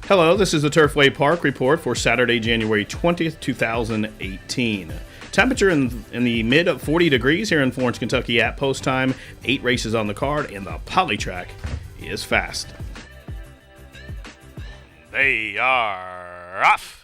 Hello, this is the Turfway Park Report for Saturday, January 20th, 2018. Temperature in the mid 40 degrees here in Florence, Kentucky at post time. 8 races on the card, and the poly track is fast. They are off.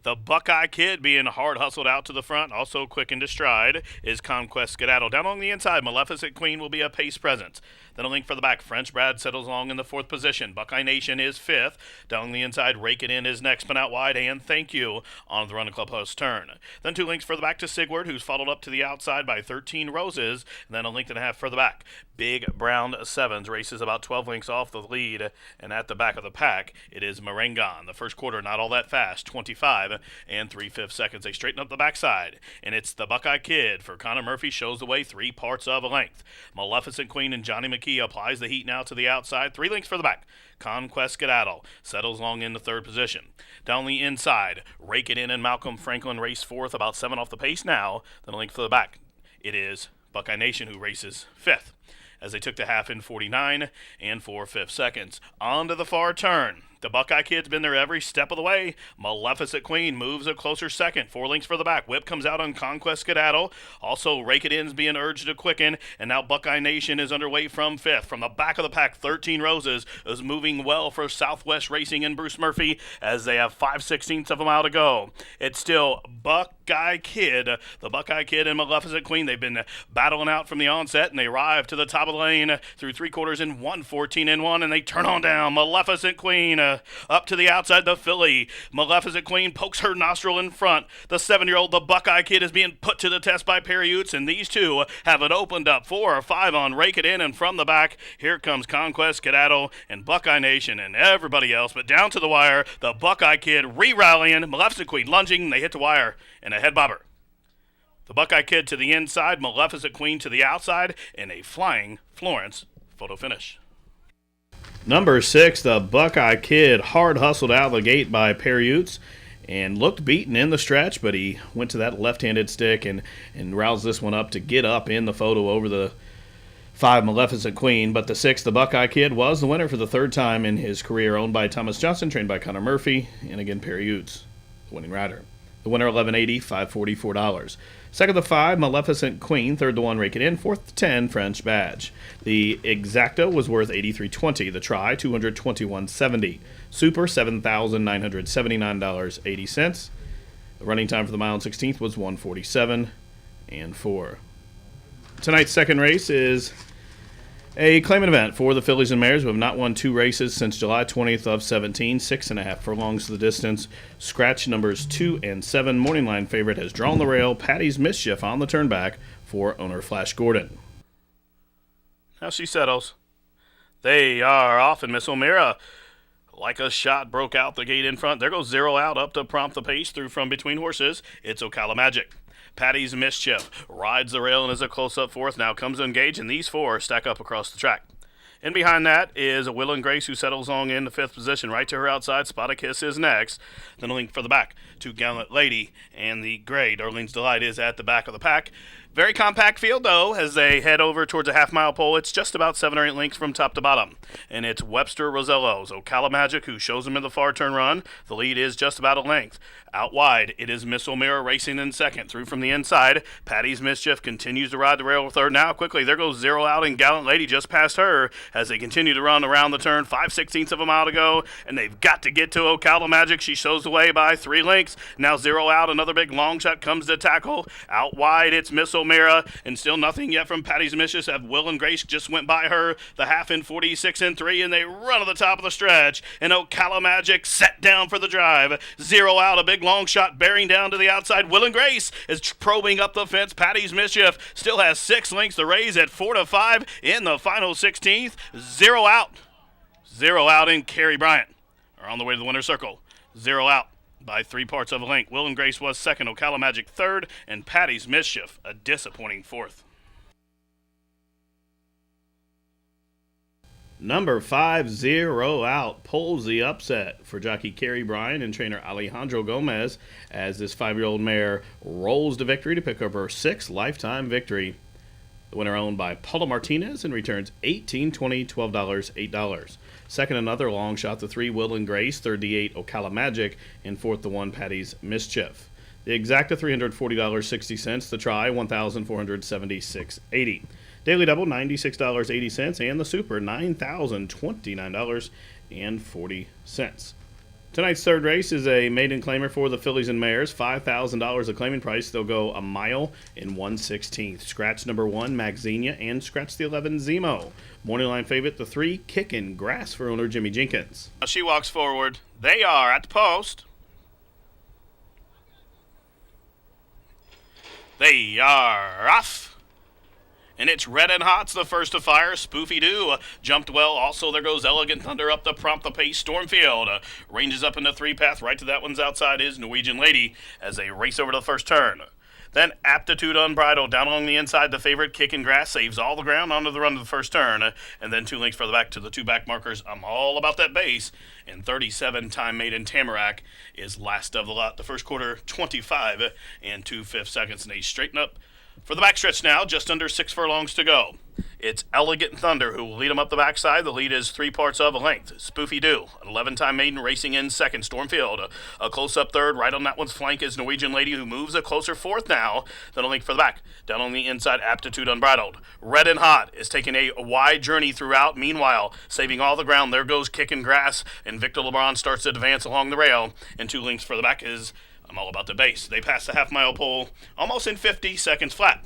The Buckeye Kid being hard hustled out to the front, also quick into stride, is Conquest Skedaddle. Down along the inside, Maleficent Queen will be a pace presence. Then a link for the back. French Brad settles along in the 4th position. Buckeye Nation is 5th. Down on the inside, Rake It In is next, spin out wide, and Thank You on the run of clubhouse turn. Then 2 links further back to Sigward, who's followed up to the outside by 13 Roses, and then a length and a half further back. Big Brown Sevens races about 12 links off the lead, and at the back of the pack, it is Merengon. The first quarter, not all that fast, 25 and 3/5 seconds. They straighten up the backside, and it's the Buckeye Kid for Connor Murphy, shows the way 3 parts of a length. Maleficent Queen and Johnny McKee applies the heat now to the outside, 3 links for the back. Conquest Skedaddle settles long in the 3rd position. Down the inside, Rake It In and Malcolm Franklin race 4th, about 7 off the pace now. Then a link for the back. It is Buckeye Nation who races 5th, as they took the half in 49 and 4/5 seconds. On to the far turn. The Buckeye Kid's been there every step of the way. Maleficent Queen moves a closer second. 4 links for the back. Whip comes out on Conquest Skedaddle. Also, Rake It In's being urged to quicken. And now Buckeye Nation is underway from 5th. From the back of the pack, 13 Roses is moving well for Southwest Racing and Bruce Murphy, as they have 5/16 of a mile to go. It's still Buckeye Kid. The Buckeye Kid and Maleficent Queen, they've been battling out from the onset, and they arrive to the top of the lane through 3 quarters in 1:14 and 1, and they turn on down. Maleficent Queen up to the outside, the filly. Maleficent Queen pokes her nostril in front. The 7-year-old, the Buckeye Kid, is being put to the test by Perry Utes, and these two have it opened up 4 or 5 on Rake It In, and from the back, here comes Conquest Skedaddle and Buckeye Nation and everybody else. But down to the wire, the Buckeye Kid re-rallying, Maleficent Queen lunging, they hit the wire, and a head bobber. The Buckeye Kid to the inside, Maleficent Queen to the outside, and a flying Florence photo finish. Number 6, the Buckeye Kid, hard hustled out of the gate by Perry Utes and looked beaten in the stretch, but he went to that left-handed stick and roused this one up to get up in the photo over the 5 Maleficent Queen. But the 6, the Buckeye Kid, was the winner for the 3rd time in his career, owned by Thomas Johnson, trained by Connor Murphy, and again Perry Utes, the winning rider. The winner, $11.80, $544. Second, the 5, Maleficent Queen. Third, the 1, Rake It In. Fourth, the 10, French Badge. The Exacta was worth $83.20. The Try, $221.70. Super, $7,979.80. The running time for the mile and 16th was 1:47 and 4. Tonight's second race is a claimant event for the fillies and mares, who have not won 2 races since July 20th of 17. 6.5 furlongs to the distance. Scratch numbers 2 and 7. Morning line favorite has drawn the rail. Patty's Mischief on the turn back for owner Flash Gordon. Now she settles. They are off, and Miss O'Meara, like a shot, broke out the gate in front. There goes Zero Out up to prompt the pace through from between horses. It's Ocala Magic. Patty's Mischief rides the rail and is a close-up 4th. Now comes to engage, and these 4 stack up across the track. In behind that is a Will and Grace, who settles along in the 5th position. Right to her outside, Spot a Kiss is next. Then a link for the back to Gallant Lady, and the gray Darlene's Delight is at the back of the pack. Very compact field, though, as they head over towards a half-mile pole. It's just about 7 or 8 links from top to bottom. And it's Webster Rosello's Ocala Magic, who shows him in the far turn run. The lead is just about a length. Out wide, it is Miss O'Meara racing in second. Through from the inside, Patty's Mischief continues to ride the rail with her. Now, quickly, there goes Zero Out, and Gallant Lady just past her as they continue to run around the turn. 5/16 of a mile to go, and they've got to get to Ocala Magic. She shows the way by 3 lengths. Now Zero Out, another big long shot comes to tackle. Out wide, it's Miss O'Meara, and still nothing yet from Patty's Mischief. Will and Grace just went by her. The half in 46 and 3, and they run to the top of the stretch. And Ocala Magic set down for the drive. Zero Out, a big long shot bearing down to the outside. Will and Grace is probing up the fence. Patty's Mischief still has 6 lengths to raise at 4-5 in the final 16th. Zero Out. Zero Out and Carrie Bryant are on the way to the winner's circle. Zero Out by 3 parts of a length. Will and Grace was second, Ocala Magic third, and Patty's Mischief a disappointing 4th. Number 5, Zero Out, pulls the upset for jockey Carrie Bryan and trainer Alejandro Gomez as this 5-year-old mare rolls to victory to pick up her 6th lifetime victory. The winner owned by Paulo Martinez and returns $18, $20, $12, $8. Second, another long shot, the 3, Will and Grace. Third, the 8, Ocala Magic. And fourth, the 1, Patty's Mischief. The exacta, $340.60. The try, $1,476.80. Daily double, $96.80. And the super, $9,029.40. Tonight's third race is a maiden claimer for the fillies and mares. $5,000 a claiming price. They'll go a mile in 1/16. Scratch number 1, Maxenia, and scratch the 11, Zemo. Morning line favorite, the 3, Kickin' Grass for owner Jimmy Jenkins. She walks forward. They are at the post. They are off. And it's Red and Hot's the first to fire. Spoofy Doo jumped well. Also, there goes Elegant Thunder up to prompt the pace. Stormfield ranges up into 3 path. Right to that one's outside is Norwegian Lady as they race over to the first turn. Then Aptitude Unbridled down along the inside. The favorite Kickin' Grass saves all the ground onto the run to the first turn. And then 2 lengths further back to the 2 back markers. I'm all about that base. And 37-time maiden Tamarack is last of the lot. The first quarter, 25 and 2/5 seconds. And they straighten up for the backstretch now, just under 6 furlongs to go. It's Elegant Thunder who will lead him up the backside. The lead is 3 parts of a length. Spoofy Doo, an 11-time maiden racing in second. Stormfield, a close-up third. Right on that one's flank is Norwegian Lady, who moves a closer fourth now. Then a length for the back. Down on the inside, Aptitude Unbridled. Red and Hot is taking a wide journey throughout. Meanwhile, saving all the ground, there goes Kickin' Grass, and Victor LeBron starts to advance along the rail. And 2 lengths for the back is I'm all about the base. They pass the half-mile pole almost in 50 seconds flat.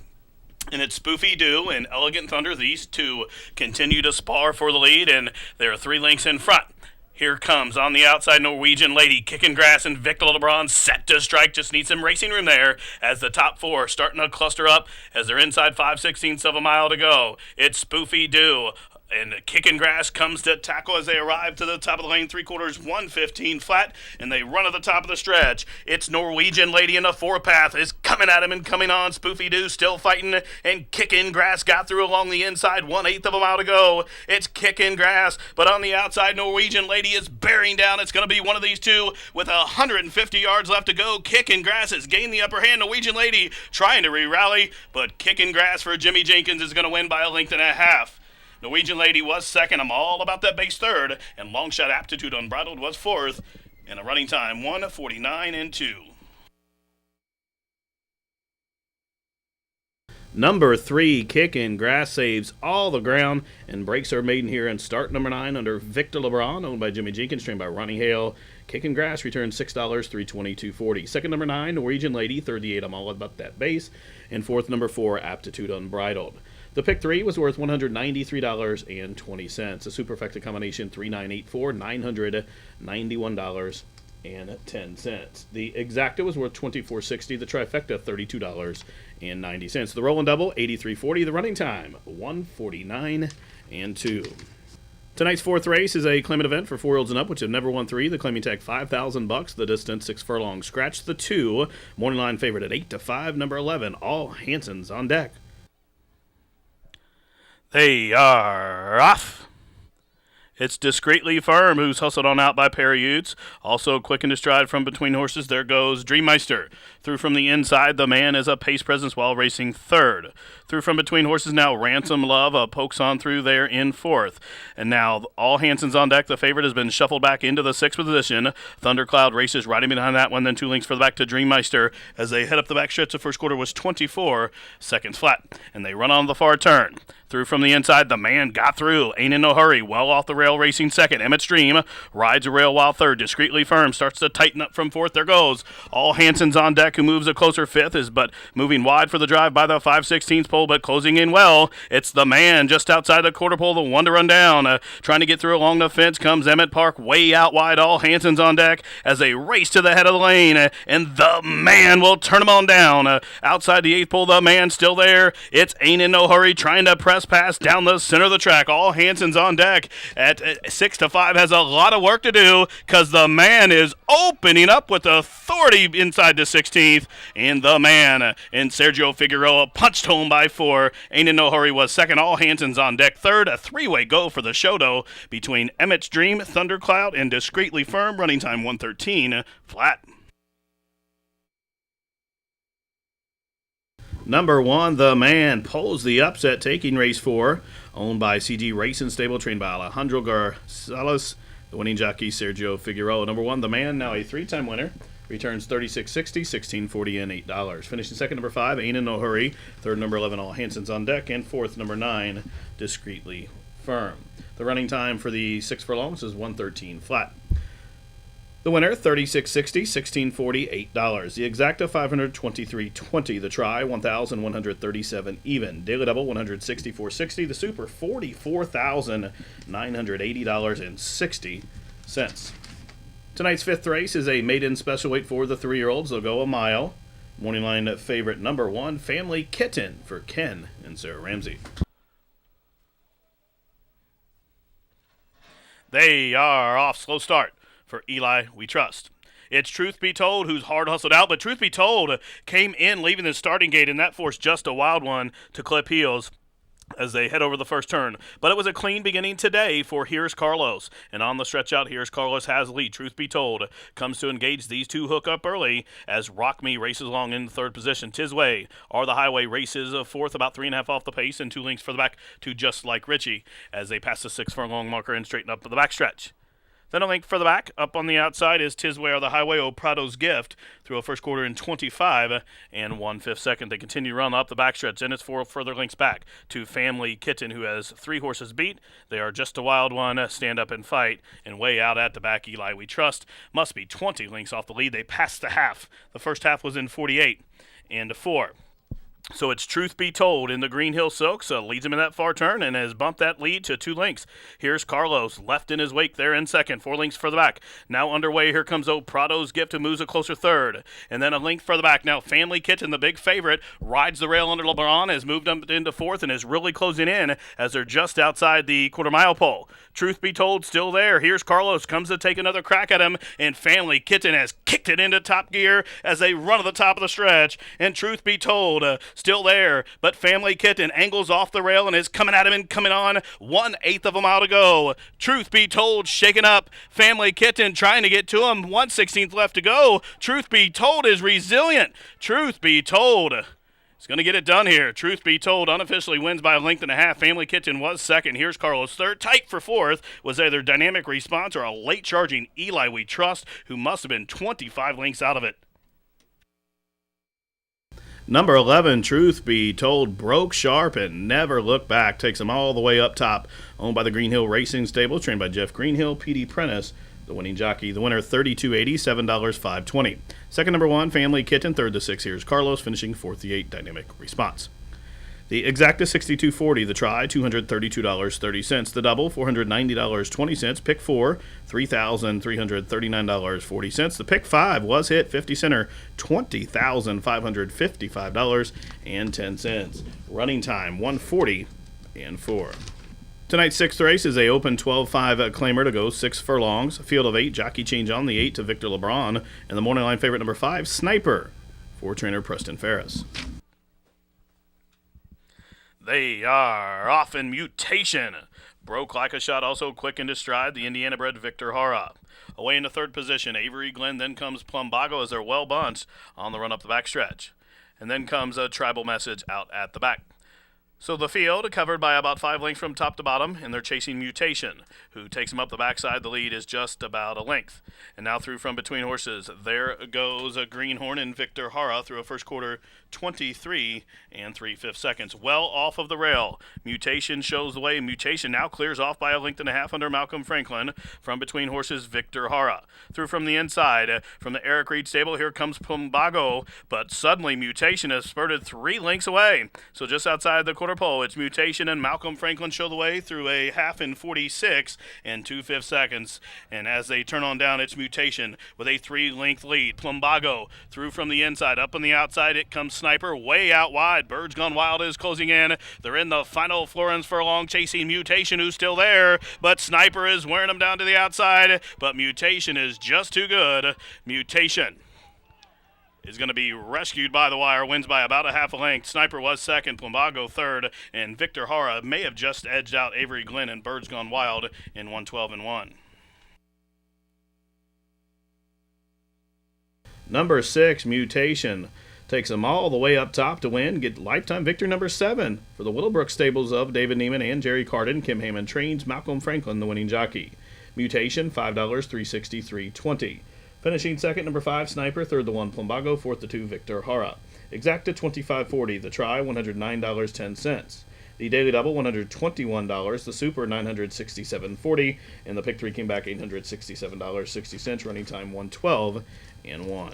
And it's Spoofy Doo and Elegant Thunder. These two continue to spar for the lead, and they're 3 lengths in front. Here comes on the outside Norwegian Lady, Kickin' Grass, and Victor LeBron set to strike. Just need some racing room there as the top 4 starting to cluster up as they're inside 5/16 of a mile to go. It's Spoofy Doo. And Kickin' Grass comes to tackle as they arrive to the top of the lane, 3/4, 1:15 flat, and they run at the top of the stretch. It's Norwegian Lady in the 4 path is coming at him and coming on. Spoofy Doo still fighting, and Kickin' Grass got through along the inside, 1/8 of a mile to go. It's Kickin' Grass, but on the outside, Norwegian Lady is bearing down. It's going to be one of these two with 150 yards left to go. Kickin' Grass has gained the upper hand. Norwegian Lady trying to re-rally, but Kickin' Grass for Jimmy Jenkins is going to win by 1.5 lengths. Norwegian Lady was second. I'm all about that base third. And Long Shot Aptitude Unbridled was fourth. And a running time, 1:49 and 2. Number 3, Kickin' Grass saves all the ground and breaks her maiden here in start number 9 under Victor LeBron, owned by Jimmy Jenkins, trained by Ronnie Hale. Kickin' Grass returns $6, $322.40. Second, number 9, Norwegian Lady. Third, the 8, I'm all about that base. And fourth, number 4, Aptitude Unbridled. The pick 3 was worth $193.20. A superfecta combination, 3984, $991.10. The exacta was worth $24.60. The trifecta, $32.90. The roll and double, $83.40. The running time, 1:49 and 2. Tonight's fourth race is a claimant event for 4-year-olds and up, which have never won 3. The claiming tag $5,000. The distance 6 furlongs. Scratch the 2. Morning line favorite at 8-5. Number 11. All Hansons on deck. They are off. It's Discreetly Firm, who's hustled on out by Perry Utes. Also quick into stride from between horses. There goes Dreammeister. Through from the inside, the man is a pace presence while racing third. Through from between horses now, Ransom Love pokes on through there in fourth. And now, all Hansons on deck. The favorite has been shuffled back into the 6th position. Thundercloud races right in behind that one, then 2 lengths for the back to Dreammeister. As they head up the back stretch, the first quarter was 24 seconds flat. And they run on the far turn. Through from the inside, the man got through. Ain't in no hurry. Well off the rail racing second. Emmett's Dream rides a rail while third. Discreetly Firm starts to tighten up from fourth. There goes All Hansons on deck, who moves a closer fifth, is but moving wide for the drive by the 5/16 pole, but closing in well. It's the man just outside the quarter pole, the one to run down. Trying to get through along the fence comes Emmett Park way out wide. All Hansons on deck as they race to the head of the lane, and the man will turn him on down. Outside the 8th pole, the man still there. It's Ain't in no hurry trying to press pass down the center of the track. All Hansons on deck at 6-5 has a lot of work to do because the man is opening up with authority inside the 16th, and the man and Sergio Figueroa punched home by 4. Ain't in no hurry was second. All Hansons on deck third. A 3-way go for the Shodo between Emmett's Dream, Thundercloud, and Discreetly Firm. Running time 1:13 flat. Number 1, The Man, pulls the upset, taking race 4, owned by CG Racing Stable, trained by Alejandro Garcales. The winning jockey, Sergio Figueroa. Number 1, The Man, now a 3-time winner. Returns $36.60, $16.40, and $8. Finishing second, number 5, Ain't in No Hurry. Third, number 11, All Hanson's on Deck. And fourth, number 9, Discreetly Firm. The running time for the 6 furlongs is 1:13 flat. The winner, $36.60, $16.40, $8. The exacta, $523.20. The try, $1,137 even. Daily double, $164.60. The super, $44,980.60. Tonight's fifth race is a maiden special weight for the 3-year-olds. They'll go a mile. Morning line favorite number 1, Family Kitten, for Ken and Sarah Ramsey. They are off. Slow start for Eli We Trust. It's Truth Be Told, who's hard hustled out, but Truth Be Told came in leaving the starting gate, and that forced Just a Wild One to clip heels as they head over the first turn. But it was a clean beginning today for Here's Carlos. And on the stretch out, Here's Carlos has lead. Truth Be Told comes to engage these two hook up early as Rock Me races along in third position. Tisway or the Highway races fourth, about 3.5 off the pace, and 2 lengths for the back to Just Like Richie as they pass the 6 furlong marker and straighten up the backstretch. Then a link for the back. Up on the outside is Tisway or the Highway, O Prado's Gift, through a first quarter in 25 and 1/5 second. They continue to run up the backstretch. Then it's 4 further links back to Family Kitten, who has 3 horses beat. They are Just a Wild One, Stand Up and Fight, and way out at the back, Eli We Trust. Must be 20 links off the lead. They passed the half. The first half was in 48 and 4. So it's Truth Be Told in the Green Hill Silks, leads him in that far turn and has bumped that lead to 2 lengths. Here's Carlos, left in his wake there in second, 4 lengths for the back. Now underway, here comes O Prado's Gift, who moves a closer third. And then a length for the back. Now Family Kitten, the big favorite, rides the rail under LeBron, has moved up into fourth and is really closing in as they're just outside the quarter-mile pole. Truth Be Told still there. Here's Carlos, comes to take another crack at him, and Family Kitten has kicked it into top gear as they run to the top of the stretch. And Truth Be Told, still there, but Family Kitten angles off the rail and is coming at him and coming on. 1/8 of a mile to go. Truth Be Told shaken up. Family Kitten trying to get to him. 1/16 left to go. Truth Be Told is resilient. Truth Be Told is going to get it done here. Truth Be Told unofficially wins by a length and a half. Family Kitten was second. Here's Carlos third. Tight for fourth was either Dynamic Response or a late charging Eli We Trust, who must have been 25 lengths out of it. Number 11, Truth Be Told, broke sharp and never looked back. Takes them all the way up top. Owned by the Green Hill Racing Stable, trained by Jeff Greenhill, P.D. Prentice, the winning jockey. The winner, $32.80, $7.520. Second, number 1, Family Kitten. Third, the 6, Here's Carlos. Finishing fourth, the 8, Dynamic Response. The exacta, $62.40. The try, $232.30. The double, $490.20. Pick 4, $3,339.40. The pick 5 was hit, 50 center, $20,555.10. Running time, 1:40 and 4. Tonight's sixth race is a open 12-5 claimer to go 6 furlongs. A field of 8, jockey change on the 8 to Victor LeBron. And the morning line favorite number 5, Sniper, for trainer Preston Ferris. They are off in Mutation. Broke like a shot, also quick into stride, the Indiana-bred Victor Hara. Away into third position, Avery Glenn, then comes Plumbago as they're well bunched on the run up the backstretch. And then comes a Tribal Message out at the back. So the field covered by about 5 lengths from top to bottom, and they're chasing Mutation, who takes them up the backside. The lead is just about a length. And now through from between horses, there goes a Greenhorn and Victor Hara through a first quarter 23 and 3/5 seconds. Well off of the rail. Mutation shows the way. Mutation now clears off by a length and a half under Malcolm Franklin. From between horses, Victor Hara. Through from the inside, from the Eric Reed stable, here comes Plumbago, but suddenly Mutation has spurted 3 lengths away. So just outside the quarter pole, it's Mutation and Malcolm Franklin show the way through a half in 46 and 2/5 seconds. And as they turn on down, it's Mutation with a 3-length lead. Plumbago through from the inside. Up on the outside, it comes Sniper way out wide. Birds Gone Wild is closing in. They're in the final Florence furlong, chasing Mutation, who's still there, but Sniper is wearing them down to the outside, but Mutation is just too good. Mutation is going to be rescued by the wire, wins by about a half a length. Sniper was second, Plumbago third, and Victor Hara may have just edged out Avery Glenn and Birds Gone Wild in 112 and 1. Number 6, Mutation. takes them all the way up top to win. Get lifetime victory number 7 for the Willowbrook stables of David Neiman and Jerry Carden. Kim Hammond trains Malcolm Franklin, the winning jockey. Mutation, $5, $360, $320. Finishing second, number 5, Sniper. Third, the 1, Plumbago. Fourth, the 2, Victor Hara. Exacta, $25.40. The Try, $109.10. The Daily Double, $121. The Super, $967.40. And the Pick 3 came back $867.60. Running time, 112 and 1.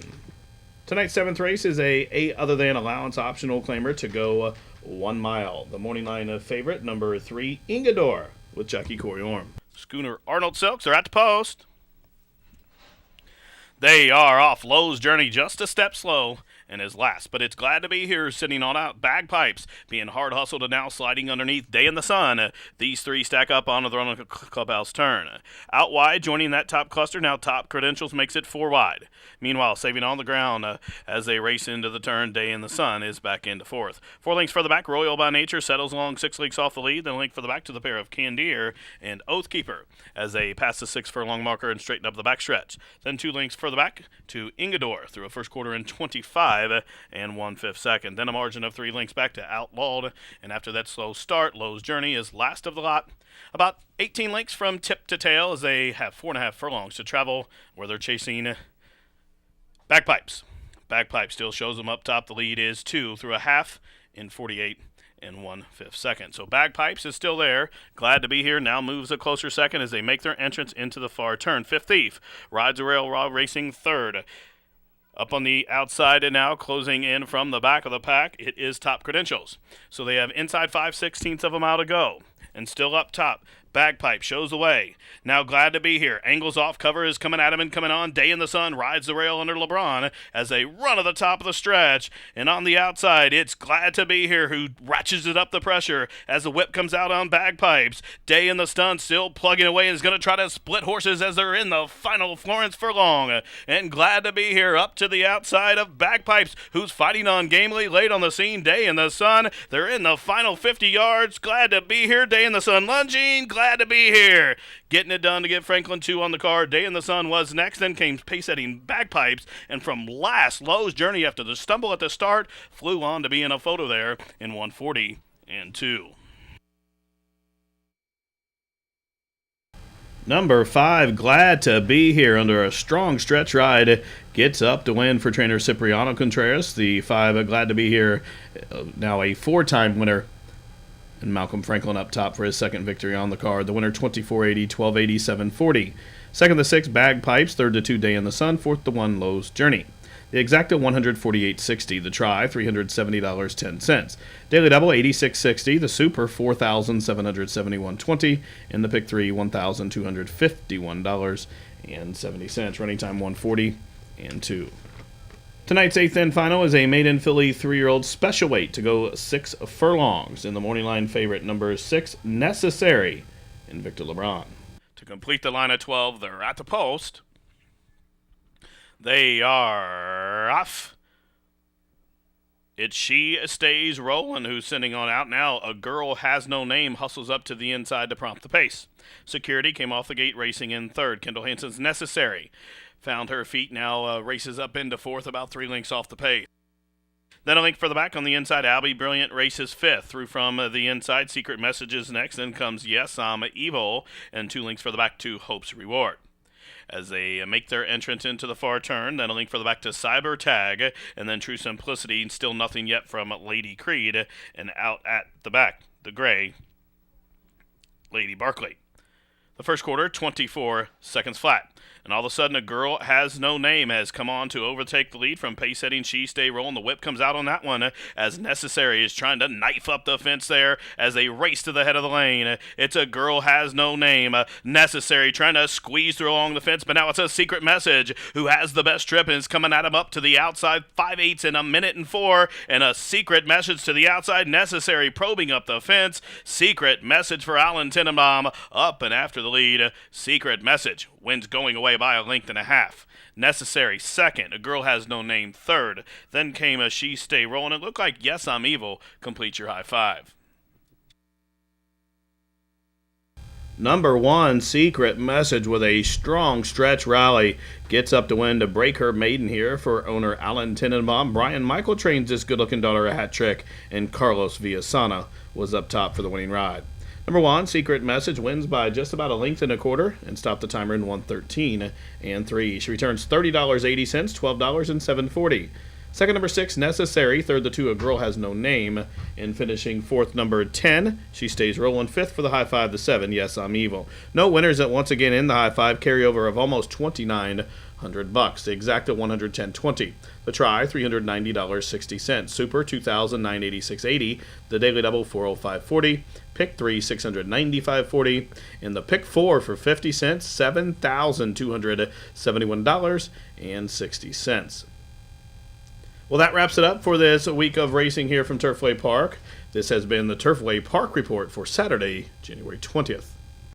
Tonight's 7th race is a other than allowance optional claimer to go 1 mile. The morning line of favorite, number 3, Ingador, with Jackie Corey Orm. Schooner Arnold Silks are at the post. They are off. Lowe's Journey just a step slow and is last, but it's glad to be here sitting on out Bagpipes, being hard hustled and now sliding underneath Day in the Sun. These 3 stack up onto the run of the clubhouse turn. Out wide, joining that top cluster, now Top Credentials makes it 4 wide. Meanwhile, saving on the ground as they race into the turn, Day in the Sun is back into 4th. 4 lengths for the back, Royal by Nature settles along 6 lengths off the lead, then a length for the back to the pair of Candier and Oathkeeper as they pass the 6 furlong marker and straighten up the back stretch. Then 2 lengths for the back to Ingador through a first quarter in 25 and 1/5 second. Then a margin of 3 lengths back to Outlawed, and after that slow start, Lowe's Journey is last of the lot. About 18 lengths from tip to tail as they have 4.5 furlongs to travel where they're chasing Bagpipes. Bagpipe still shows them up top. The lead is 2 through a half in 48 and 1/5 second. So Bagpipes is still there. Glad to be here. Now moves a closer second as they make their entrance into the far turn. Fifth Thief rides the rail, raw racing third. Up on the outside and now closing in from the back of the pack, it is Top Credentials. So they have inside 5/16 of a mile to go. And still up top, Bagpipe shows the way. Now glad to be here. Angles off, cover is coming at him and coming on. Day in the Sun rides the rail under LeBron as they run to the top of the stretch. And on the outside, it's Glad to be here who ratchets it up the pressure as the whip comes out on Bagpipes. Day in the Sun still plugging away and is going to try to split horses as they're in the final Florence furlong. And Glad to be here up to the outside of Bagpipes, who's fighting on gamely late on the scene. Day in the Sun, they're in the final 50 yards. Glad to be here. Day in the Sun lunging. Glad to be here. Getting it done to get Franklin 2 on the card. Day in the Sun was next, then came pace-setting Bagpipes, and from last, Lowe's Journey after the stumble at the start, flew on to be in a photo there in 140 and 2. Number 5, Glad to be here under a strong stretch ride. Gets up to win for trainer Cipriano Contreras. The 5, Glad to be here, now a 4-time winner. And Malcolm Franklin up top for his second victory on the card. The winner, 24.80, 12.80, 7.40. Second, the 6, Bagpipes. Third, the 2, Day in the Sun. Fourth, the 1, Lowe's Journey. The Exacta, $148.60. The Try, $370.10. Daily Double, $86.60. The Super, $4,771.20. And the Pick 3, $1,251.70. Running time, 140 and 2. Tonight's 8th and final is a maiden filly 3-year-old special weight to go 6 furlongs. In the morning line favorite, number 6, Necessary, in Victor LeBron. To complete the line of 12, they're at the post. They are off. It's She Stays Rolling who's sending on out now. A Girl Has No Name hustles up to the inside to prompt the pace. Security came off the gate racing in third. Kendall Hansen's Necessary found her feet, now races up into 4th, about 3 lengths off the pace. Then a link for the back on the inside. Albie Brilliant races 5th. Through from the inside, Secret Messages next. Then comes Yes, I'm Evil. And 2 links for the back to Hope's Reward. As they make their entrance into the far turn, then a link for the back to Cyber Tag. And then True Simplicity. And still nothing yet from Lady Creed. And out at the back, the gray, Lady Barclay. The first quarter, 24 seconds flat. And all of a sudden, A Girl Has No Name has come on to overtake the lead from pace-setting She Stay Rolling. The whip comes out on that one as Necessary is trying to knife up the fence there as they race to the head of the lane. It's A Girl Has No Name. Necessary trying to squeeze through along the fence, but now it's a Secret Message who has the best trip and is coming at him up to the outside. 5/8 in a minute and 4, and a Secret Message to the outside. Necessary probing up the fence. Secret Message for Alan Tenenbaum up and after the lead. Secret Message wins going away by a length and a half. Necessary second. A Girl Has No Name third. Then came a She Stay Rolling. It looked like Yes, I'm Evil. Complete your high five. Number 1, Secret Message, with a strong stretch rally, gets up to win to break her maiden here for owner Alan Tenenbaum. Brian Michael trains this good-looking daughter a hat trick, and Carlos Villasana was up top for the winning ride. Number 1, Secret Message, wins by just about a length and a quarter and stopped the timer in 1:13 and 3. She returns $30.80, $12 and $7.40. Second, number 6, Necessary. Third, the 2, A Girl Has No Name. And finishing fourth, number 10, She Stays Rolling. Fifth for the high five, the 7, Yes, I'm Evil. No winners at once again in the high five. Carryover of almost $2,900. The exact at $110.20. The try, $390.60. Super, $2,986.80. The daily double, $405.40. Pick 3, $695.40. And the pick 4 for 50 cents, $7,271.60. Well, that wraps it up for this week of racing here from Turfway Park. This has been the Turfway Park Report for Saturday, January 20th.